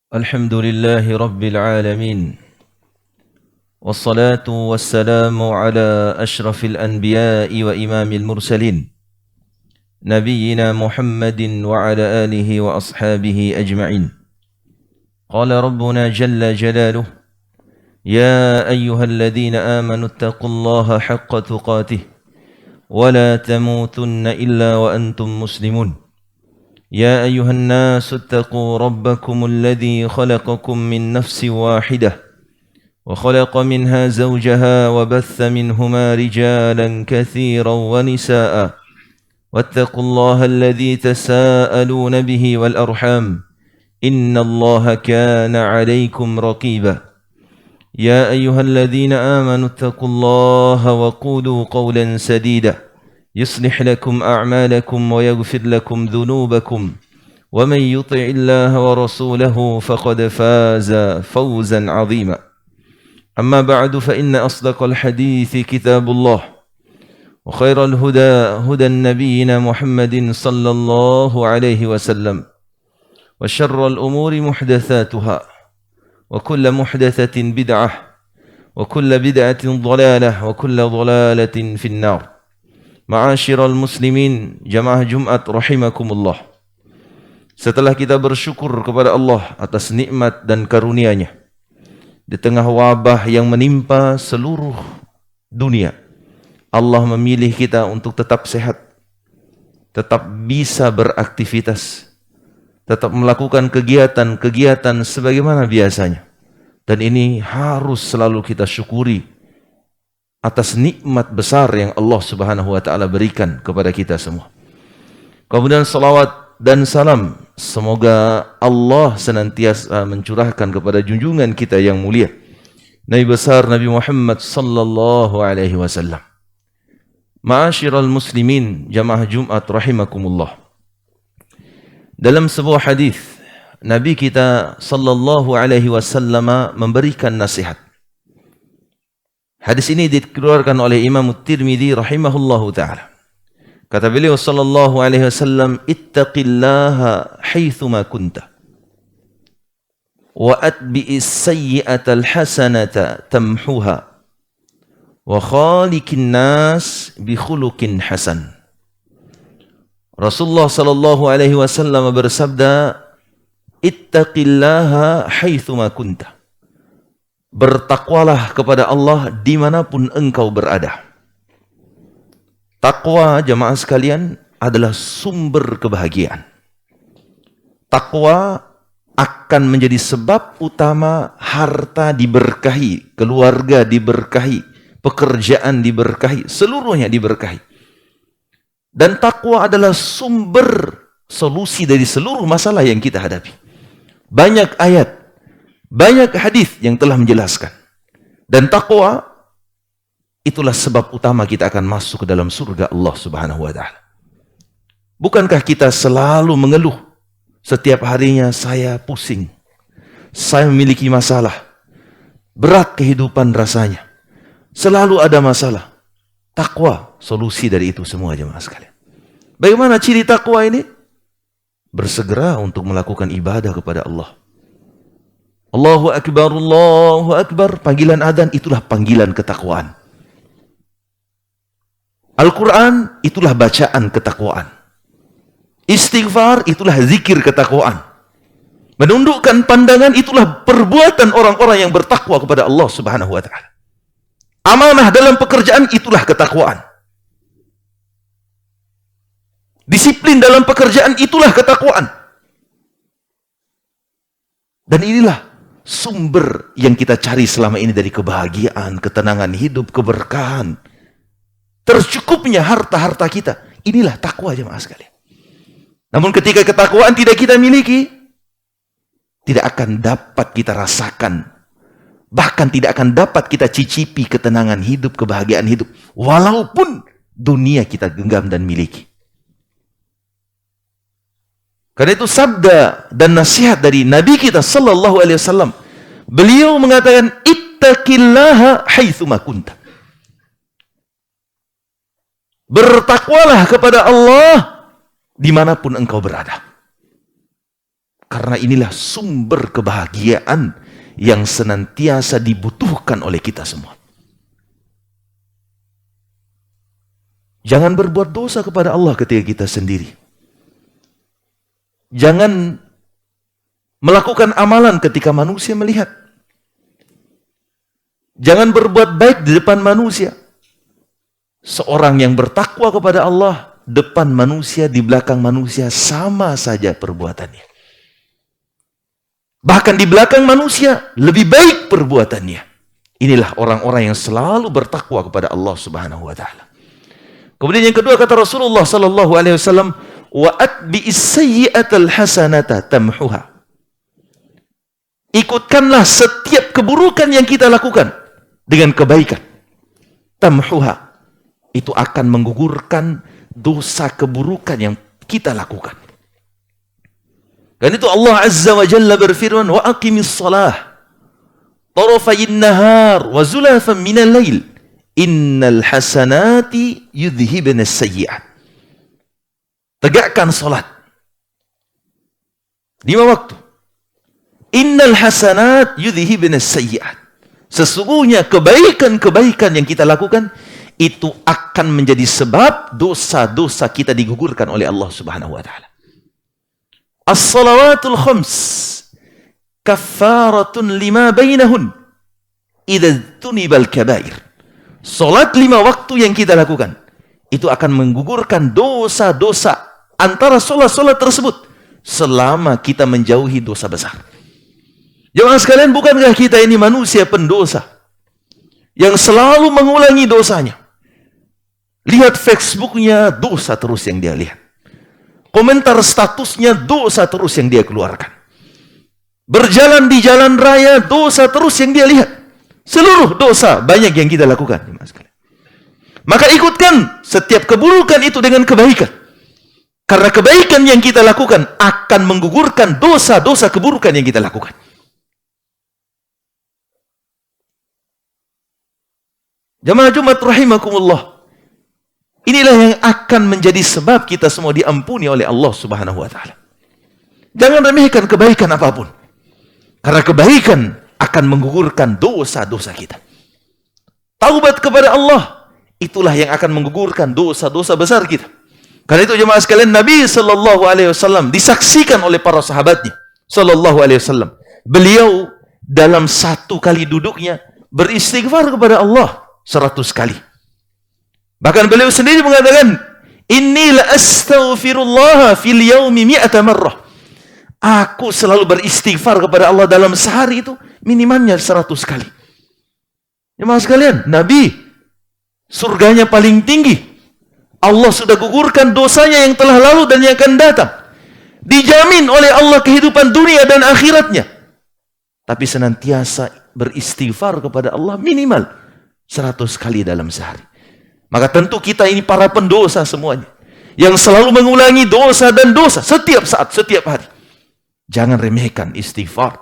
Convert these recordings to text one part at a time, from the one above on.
الحمد لله رب العالمين والصلاة والسلام على أشرف الأنبياء وإمام المرسلين نبينا محمد وعلى آله وأصحابه أجمعين. قال ربنا جل جلاله: يا أيها الذين آمنوا اتقوا الله حق تقاته ولا تموتن إلا وأنتم مسلمون. يا أيها الناس اتقوا ربكم الذي خلقكم من نفس واحدة وخلق منها زوجها وبث منهما رجالا كثيرا ونساء واتقوا الله الذي تساءلون به والأرحام إن الله كان عليكم رقيبا. يا أيها الذين آمنوا اتقوا الله وقولوا قولا سديدا يصلح لكم أعمالكم ويغفر لكم ذنوبكم ومن يطع الله ورسوله فقد فاز فوزا عظيما. أما بعد فإن أصدق الحديث كتاب الله وخير الهدى هدى النبينا محمد صلى الله عليه وسلم وشر الأمور محدثاتها وكل محدثة بدعة وكل بدعة ضلالة وكل ضلالة في النار. Ma'asyiral muslimin, jamaah Jumat rahimakumullah. Setelah kita bersyukur kepada Allah atas nikmat dan karunia-Nya di tengah wabah yang menimpa seluruh dunia, Allah memilih kita untuk tetap sehat, tetap bisa beraktivitas, tetap melakukan kegiatan-kegiatan sebagaimana biasanya. Dan ini harus selalu kita syukuri atas nikmat besar yang Allah Subhanahu wa taala berikan kepada kita semua. Kemudian salawat dan salam semoga Allah senantiasa mencurahkan kepada junjungan kita yang mulia, Nabi besar Nabi Muhammad sallallahu alaihi wasallam. Ma'asyiral muslimin, jamaah Jumat rahimakumullah. Dalam sebuah hadis Nabi kita sallallahu alaihi wasallam memberikan nasihat. Hadis ini dikeluarkan oleh Imam Tirmidzi rahimahullahu ta'ala. Kata beliau sallallahu alaihi wasallam, ittaqillaha haitsuma kunta wa atbi'is sayyi'atal hasanata tamhuha wa khaliqin nas bi khuluqin hasan. Rasulullah sallallahu alaihi wasallam bersabda, ittaqillaha haitsuma kunta. Bertakwalah kepada Allah dimanapun engkau berada. Takwa, jamaah sekalian, adalah sumber kebahagiaan. Takwa akan menjadi sebab utama harta diberkahi, keluarga diberkahi, pekerjaan diberkahi, seluruhnya diberkahi. Dan takwa adalah sumber solusi dari seluruh masalah yang kita hadapi. Banyak ayat, banyak hadis yang telah menjelaskan. Dan takwa itulah sebab utama kita akan masuk ke dalam surga Allah Subhanahu wa taala. Bukankah kita selalu mengeluh setiap harinya, saya pusing, saya memiliki masalah, berat kehidupan rasanya, selalu ada masalah. Takwa solusi dari itu semua, jemaah sekalian. Bagaimana ciri takwa ini? Bersegera untuk melakukan ibadah kepada Allah. Allahu Akbar, Allahu Akbar. Panggilan adzan itulah panggilan ketakwaan. Al-Quran itulah bacaan ketakwaan. Istighfar itulah zikir ketakwaan. Menundukkan pandangan itulah perbuatan orang-orang yang bertakwa kepada Allah Subhanahu wa taala. Amanah dalam pekerjaan itulah ketakwaan. Disiplin dalam pekerjaan itulah ketakwaan. Dan inilah sumber yang kita cari selama ini dari kebahagiaan, ketenangan hidup, keberkahan, tercukupnya harta-harta kita. Inilah takwa, jemaah sekalian. Namun ketika ketakwaan tidak kita miliki, tidak akan dapat kita rasakan, bahkan tidak akan dapat kita cicipi ketenangan hidup, kebahagiaan hidup, walaupun dunia kita genggam dan miliki. Karena itu sabda dan nasihat dari Nabi kita sallallahu alaihi wasallam. Beliau mengatakan, ittaqillaha haitsuma kunta. Bertakwalah kepada Allah dimanapun engkau berada. Karena inilah sumber kebahagiaan yang senantiasa dibutuhkan oleh kita semua. Jangan berbuat dosa kepada Allah ketika kita sendiri. Jangan melakukan amalan ketika manusia melihat. Jangan berbuat baik di depan manusia. Seorang yang bertakwa kepada Allah, depan manusia, di belakang manusia, sama saja perbuatannya. Bahkan di belakang manusia, lebih baik perbuatannya. Inilah orang-orang yang selalu bertakwa kepada Allah Subhanahu wa Ta'ala. Kemudian yang kedua kata Rasulullah sallallahu alaihi wasallam, wa atbi'is sayyi'atal hasanata tamhuha. Ikutkanlah setiap keburukan yang kita lakukan dengan kebaikan. Tamhuha. Itu akan menggugurkan dosa keburukan yang kita lakukan. Dan itu Allah Azza wa Jalla berfirman, wa aqimis salah tarafayin nahar wa zulafan minal lail. Innal hasanati yudhibna sayyi'at. Tegakkan salat 5 waktu. Innal hasanat yudhibna sayyi'at. Sesungguhnya kebaikan-kebaikan yang kita lakukan itu akan menjadi sebab dosa-dosa kita digugurkan oleh Allah Subhanahu wa Ta'ala. As-salawatul khams kaffaratun lima bainahun idza tunibal kabair. Salat 5 waktu yang kita lakukan itu akan menggugurkan dosa-dosa antara salat-salat tersebut selama kita menjauhi dosa besar. Jemaah sekalian, bukankah kita ini manusia pendosa yang selalu mengulangi dosanya? Lihat Facebooknya, dosa terus yang dia lihat. Komentar statusnya, dosa terus yang dia keluarkan. Berjalan di jalan raya, dosa terus yang dia lihat. Seluruh dosa banyak yang kita lakukan. Maka ikutkan setiap keburukan itu dengan kebaikan. Karena kebaikan yang kita lakukan akan menggugurkan dosa-dosa keburukan yang kita lakukan. Jamaah Jumat rahimakumullah. Inilah yang akan menjadi sebab kita semua diampuni oleh Allah Subhanahu wa Ta'ala. Jangan remehkan kebaikan apapun. Karena kebaikan akan menggugurkan dosa-dosa kita. Taubat kepada Allah, itulah yang akan menggugurkan dosa-dosa besar kita. Karena itu jemaah sekalian, Nabi sallallahu alaihi wasallam disaksikan oleh para sahabatnya sallallahu alaihi wasallam. Beliau dalam 1 kali duduknya beristighfar kepada Allah 100 kali. Bahkan beliau sendiri mengatakan, inni la astaghfirullah fil yaumi mi'ata marrah. Aku selalu beristighfar kepada Allah dalam sehari itu minimalnya 100 kali. Jemaah sekalian, Nabi surganya paling tinggi. Allah sudah gugurkan dosanya yang telah lalu dan yang akan datang. Dijamin oleh Allah kehidupan dunia dan akhiratnya. Tapi senantiasa beristighfar kepada Allah minimal 100 kali dalam sehari. Maka tentu kita ini para pendosa semuanya. Yang selalu mengulangi dosa dan dosa setiap saat, setiap hari. Jangan remehkan istighfar.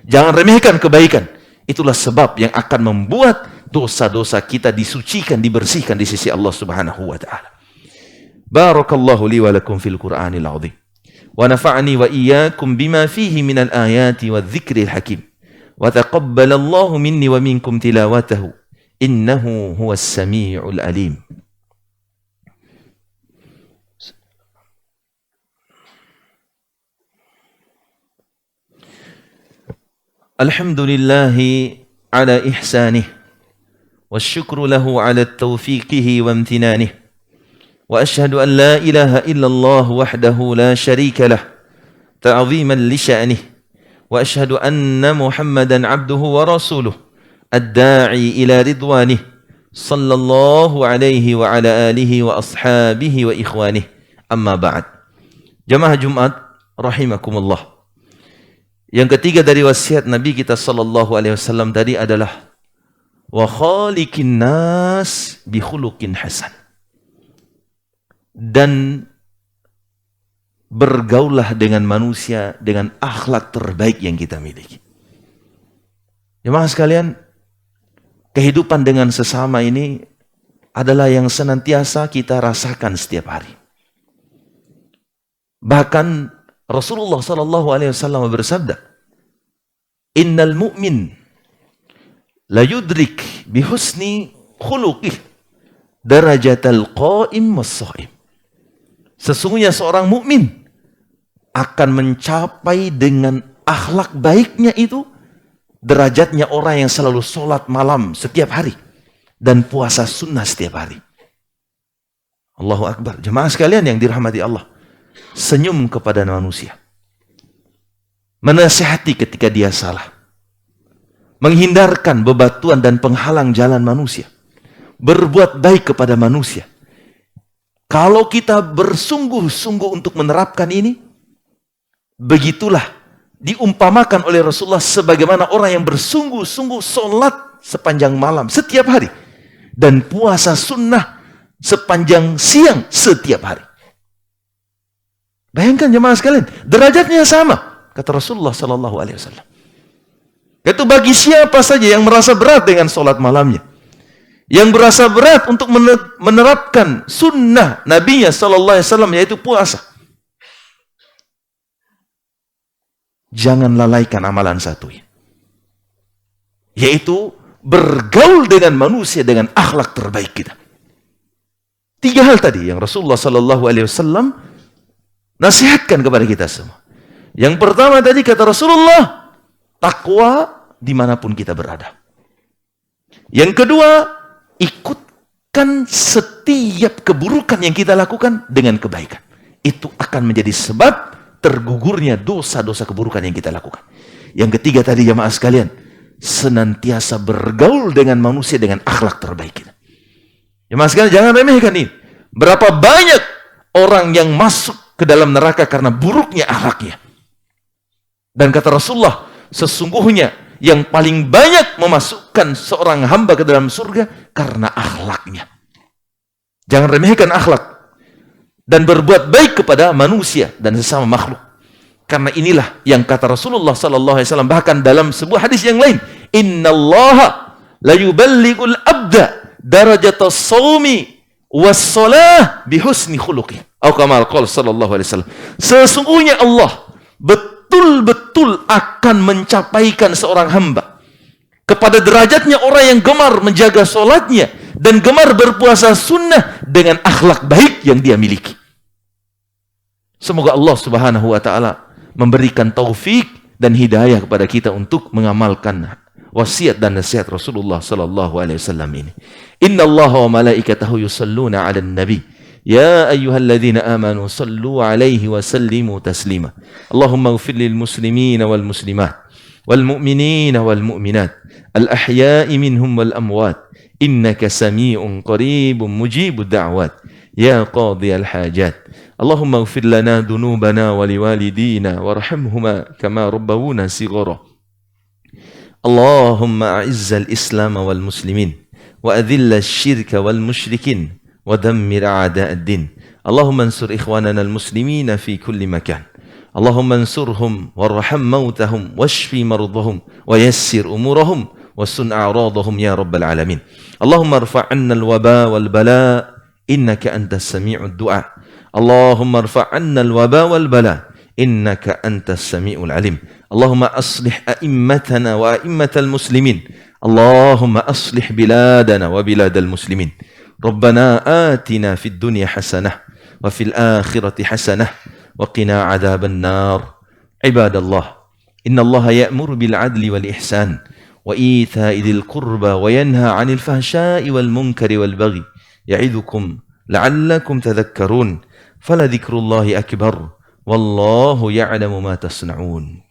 Jangan remehkan kebaikan. Itulah sebab yang akan membuat dosa-dosa kita disucikan, dibersihkan di sisi Allah Subhanahu wa Ta'ala. Barakallahu li wa lakum fil Qur'anil azim. Wa nafa'ani wa iyyakum bima fihi minal ayati wa dzikril hakim. Wa taqabbalallahu minni wa minkum tilawatahu. Innahu huwas sami'ul alim. Alhamdulillahi ala ihsanih wasyukru lahu ala taufiqihi wa amtinanih wa ashhadu an la ilaha illallah wahdahu la syarika lah ta'ziman li sya'nih wa ashhadu anna Muhammadan abduhu wa rasuluh ad-da'i ila ridwanih sallallahu alaihi wa ala alihi wa ashabihi wa ikhwanih amma ba'd. Jamaah Jumat rahimakumullah. Yang ketiga dari wasiat Nabi kita sallallahu alaihi wasallam tadi adalah wa khaliqin nas bi khuluqin hasan. Dan bergaullah dengan manusia dengan akhlak terbaik yang kita miliki. Jemaah sekalian, kehidupan dengan sesama ini adalah yang senantiasa kita rasakan setiap hari. Bahkan Rasulullah sallallahu alaihi wasallam bersabda, "Innal mu'min la yudrik bihusni khuluqih darajatal qa'im was-sha'im." Sesungguhnya seorang mukmin akan mencapai dengan akhlak baiknya itu derajatnya orang yang selalu sholat malam setiap hari dan puasa sunnah setiap hari. Allahu Akbar. Jemaah sekalian yang dirahmati Allah, senyum kepada manusia, menasihati ketika dia salah, menghindarkan bebatuan dan penghalang jalan manusia, berbuat baik kepada manusia. Kalau kita bersungguh-sungguh untuk menerapkan ini, begitulah diumpamakan oleh Rasulullah sebagaimana orang yang bersungguh-sungguh sholat sepanjang malam setiap hari dan puasa sunnah sepanjang siang setiap hari. Bayangkan jemaah sekalian, derajatnya sama, kata Rasulullah sallallahu alaihi wasallam. Itu bagi siapa saja yang merasa berat dengan sholat malamnya, yang berasa berat untuk menerapkan sunnah Nabinya sallallahu alaihi wasallam, yaitu puasa. Jangan lalaikan amalan satu, yaitu bergaul dengan manusia dengan akhlak terbaik kita. 3 hal tadi yang Rasulullah sallallahu alaihi wasallam nasihatkan kepada kita semua. Yang pertama tadi kata Rasulullah, takwa dimanapun kita berada. Yang kedua, ikutkan setiap keburukan yang kita lakukan dengan kebaikan. Itu akan menjadi sebab tergugurnya dosa-dosa keburukan yang kita lakukan. Yang ketiga tadi jemaah sekalian, senantiasa bergaul dengan manusia dengan akhlak terbaik kita. Jemaah sekalian, jangan remehkan ini. Berapa banyak orang yang masuk ke dalam neraka karena buruknya akhlaknya. Dan kata Rasulullah, sesungguhnya yang paling banyak memasukkan seorang hamba ke dalam surga karena akhlaknya. Jangan remehkan akhlak dan berbuat baik kepada manusia dan sesama makhluk. Karena inilah yang kata Rasulullah sallallahu alaihi wasallam bahkan dalam sebuah hadis yang lain, "Innallaha la yuballighul abda darajatas shaumi was-shalah bihusni khuluqih." Atau kama qala sallallahu alaihi wasallam. Sesungguhnya Allah betul-betul akan mencapaikan seorang hamba kepada derajatnya orang yang gemar menjaga sholatnya dan gemar berpuasa sunnah dengan akhlak baik yang dia miliki. Semoga Allah subhanahu wa ta'ala memberikan taufik dan hidayah kepada kita untuk mengamalkan wasiat dan nasihat Rasulullah sallallahu alaihi wasallam ini. Innallaha wa malaikatahu yusalluna 'alan nabi. Ya ayyuhalladzina amanu sallu 'alaihi wa sallimu taslima. Allahumma ighfir lil muslimina wal muslimat wal mu'minina wal mu'minat al ahya'i minhum wal amwat innaka sami'un qaribun mujibud da'wat ya qadhiyal hajat. Allahumma ighfir lana dhunubana wa liwalidina warhamhuma kama rabbawuna shighara. Allahumma a'izzal islam wal muslimin wa adhillal syirka wal musyrikin wa dammir a'da'ad-din. Allahumma ansur ikhwanana al-muslimina fi kulli makan. Allahumma ansurhum warham mautahum washfi mardahum wa yassir umurahum wasun a'radahum ya rabbal alamin. Allahumma irfa' 'anna al-waba wal bala innaka antas sami'ud du'a. Allahumma irfa' 'anna al-waba wal bala innaka antas sami'ul alim. Allahumma aslih a'immatana wa a'immatal muslimin. Allahumma aslih biladana wa biladal muslimin. Rabbana atina fid dunya hasanah wa fil akhirati hasanah wa qina adzaban nar. Ibadallah, innallaha ya'muru bil 'adli wal ihsan wa ita'i dzil qurba wa yanha 'anil fahsya'i wal munkari wal baghi ya'idzukum la'allakum tadhakkarun. Faladhikrullahi akbar wallahu ya'lamu ma tasna'un.